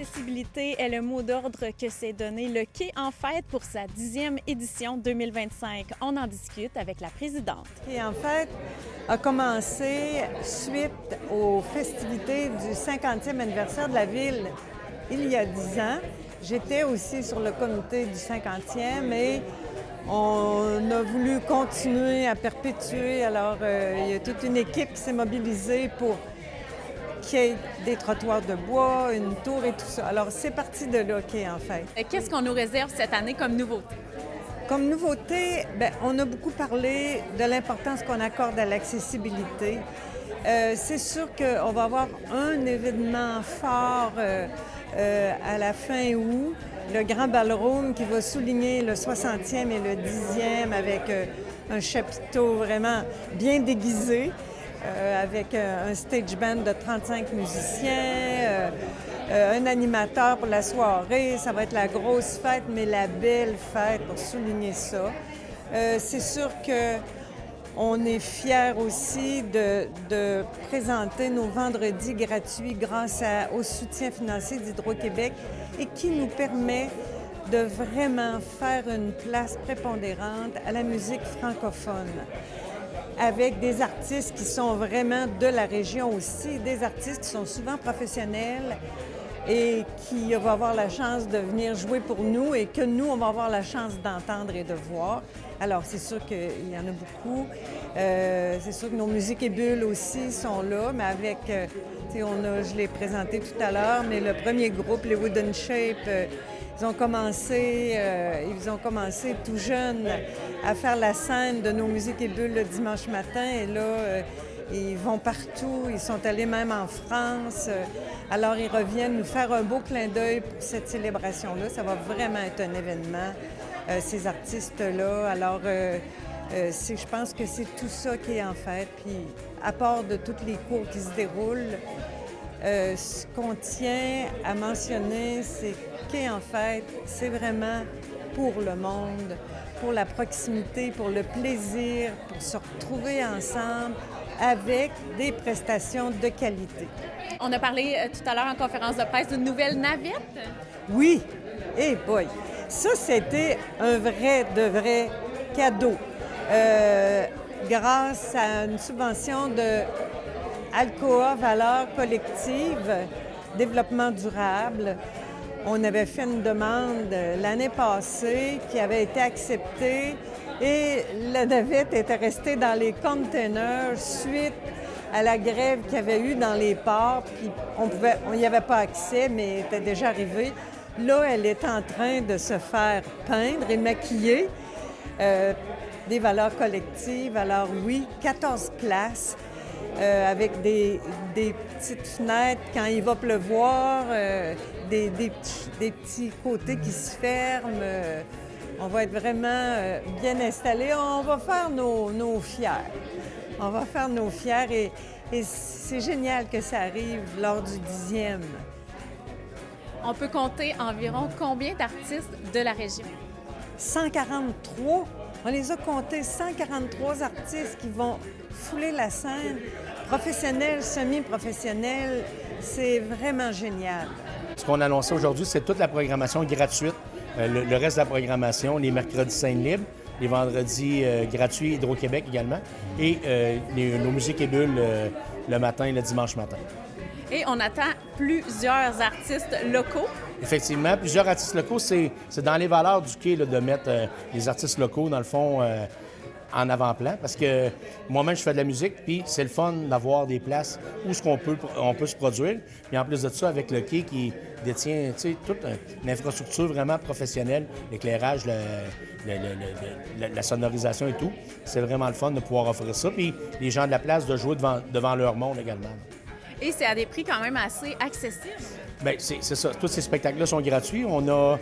Accessibilité est le mot d'ordre que s'est donné le Quai en Fête pour sa 10e édition 2025. On en discute avec la présidente. Et en fait, a commencé suite aux festivités du 50e anniversaire de la ville il y a 10 ans. J'étais aussi sur le comité du 50e et on a voulu continuer à perpétuer. Alors, il y a toute une équipe qui s'est mobilisée pour qu'il y ait des trottoirs de bois, une tour et tout ça. Alors, c'est parti de là en fait. Qu'est-ce qu'on nous réserve cette année comme nouveauté? Comme nouveauté, bien, on a beaucoup parlé de l'importance qu'on accorde à l'accessibilité. C'est sûr qu'on va avoir un événement fort à la fin août, le Grand Ballroom qui va souligner le 60e et le 10e avec un chapiteau vraiment bien déguisé, avec un stage band de 35 musiciens, un animateur pour la soirée. Ça va être la grosse fête, mais la belle fête pour souligner ça. C'est sûr qu'on est fiers aussi de présenter nos vendredis gratuits grâce au soutien financier d'Hydro-Québec et qui nous permet de vraiment faire une place prépondérante à la musique francophone, avec des artistes qui sont vraiment de la région aussi, des artistes qui sont souvent professionnels et qui vont avoir la chance de venir jouer pour nous et que nous, on va avoir la chance d'entendre et de voir. Alors, c'est sûr qu'il y en a beaucoup. C'est sûr que nos musiques et bulles aussi sont là, mais avec, je l'ai présenté tout à l'heure, mais le premier groupe, les Wooden Shape, ils ont commencé tout jeunes à faire la scène de nos musiques et bulles le dimanche matin. Et là, ils vont partout. Ils sont allés même en France. Alors, ils reviennent nous faire un beau clin d'œil pour cette célébration-là. Ça va vraiment être un événement, ces artistes-là. Alors, je pense que c'est tout ça qui est en fête. Puis, à part de tous les cours qui se déroulent, ce qu'on tient à mentionner, c'est qu'en fait, c'est vraiment pour le monde, pour la proximité, pour le plaisir, pour se retrouver ensemble avec des prestations de qualité. On a parlé tout à l'heure en conférence de presse d'une nouvelle navette. Oui! Eh boy! Ça, c'était un de vrai cadeau. Grâce à une subvention de Alcoa Valeurs Collectives, développement durable, on avait fait une demande l'année passée qui avait été acceptée et la navette était restée dans les containers suite à la grève qu'il y avait eu dans les ports. Puis on n'y avait pas accès, mais elle était déjà arrivée. Là, elle est en train de se faire peindre et maquiller. Des valeurs collectives. Alors oui, 14 places. Avec des petites fenêtres quand il va pleuvoir, des petits côtés qui se ferment. On va être vraiment bien installés. On va faire nos fiers. On va faire nos fiers et c'est génial que ça arrive lors du 10e. On peut compter environ combien d'artistes de la région? 143. On les a comptés, 143 artistes qui vont fouler la scène, professionnels, semi-professionnels. C'est vraiment génial. Ce qu'on a annoncé aujourd'hui, c'est toute la programmation gratuite. Le reste de la programmation, les mercredis scène libre, les vendredis gratuits Hydro-Québec également, et nos musiques et bulles le matin et le dimanche matin. Et on attend plusieurs artistes locaux. Effectivement, plusieurs artistes locaux, c'est dans les valeurs du Quai là, de mettre les artistes locaux, dans le fond, en avant-plan, parce que moi-même, je fais de la musique, puis c'est le fun d'avoir des places où on peut se produire. Puis en plus de ça, avec le Quai qui détient toute une infrastructure vraiment professionnelle, l'éclairage, la sonorisation et tout, c'est vraiment le fun de pouvoir offrir ça. Puis les gens de la place de jouer devant leur monde également. Et c'est à des prix quand même assez accessibles. Bien, c'est ça. Tous ces spectacles-là sont gratuits. On a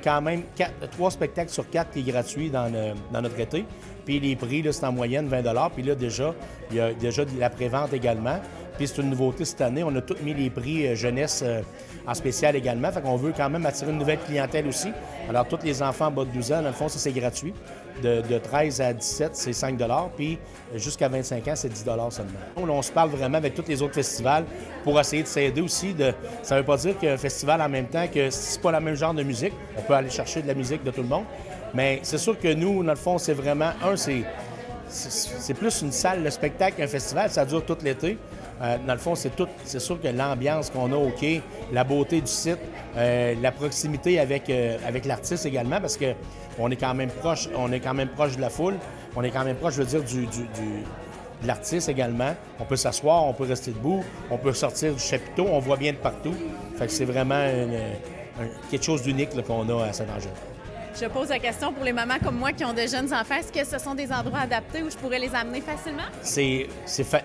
quand même 3 spectacles sur 4 qui est gratuit dans notre été. Puis les prix, là, c'est en moyenne 20 $. Puis là, déjà, il y a déjà de la prévente également. Puis c'est une nouveauté cette année. On a tous mis les prix jeunesse en spécial également. Fait qu'on veut quand même attirer une nouvelle clientèle aussi. Alors, tous les enfants en bas de 12 ans, dans le fond, ça, c'est gratuit. De 13 à 17, c'est 5 $. Puis jusqu'à 25 ans, c'est 10 $ seulement. On se parle vraiment avec tous les autres festivals pour essayer de s'aider aussi. Ça ne veut pas dire qu'un festival en même temps, que c'est pas le même genre de musique, on peut aller chercher de la musique de tout le monde, mais c'est sûr que nous, dans le fond, c'est vraiment, c'est plus une salle de spectacle qu'un festival, ça dure tout l'été. Dans le fond, c'est sûr que l'ambiance qu'on a au quai, la beauté du site, la proximité avec l'artiste également, parce que on est quand même proche de la foule, on est quand même proche, je veux dire, de l'artiste également. On peut s'asseoir, on peut rester debout, on peut sortir du chapiteau, on voit bien de partout. Fait que c'est vraiment quelque chose d'unique là, qu'on a à Saint-Angèle. Je pose la question pour les mamans comme moi qui ont de jeunes enfants. Est-ce que ce sont des endroits adaptés où je pourrais les amener facilement? C'est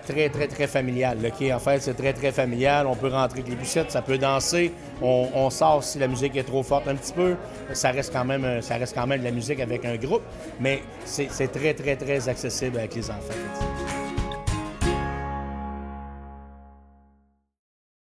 très, très, très familial. Le quai, en fait, c'est très, très familial. On peut rentrer avec les poussettes, ça peut danser. On sort si la musique est trop forte un petit peu. Ça reste quand même de la musique avec un groupe, mais c'est très, très, très accessible avec les enfants.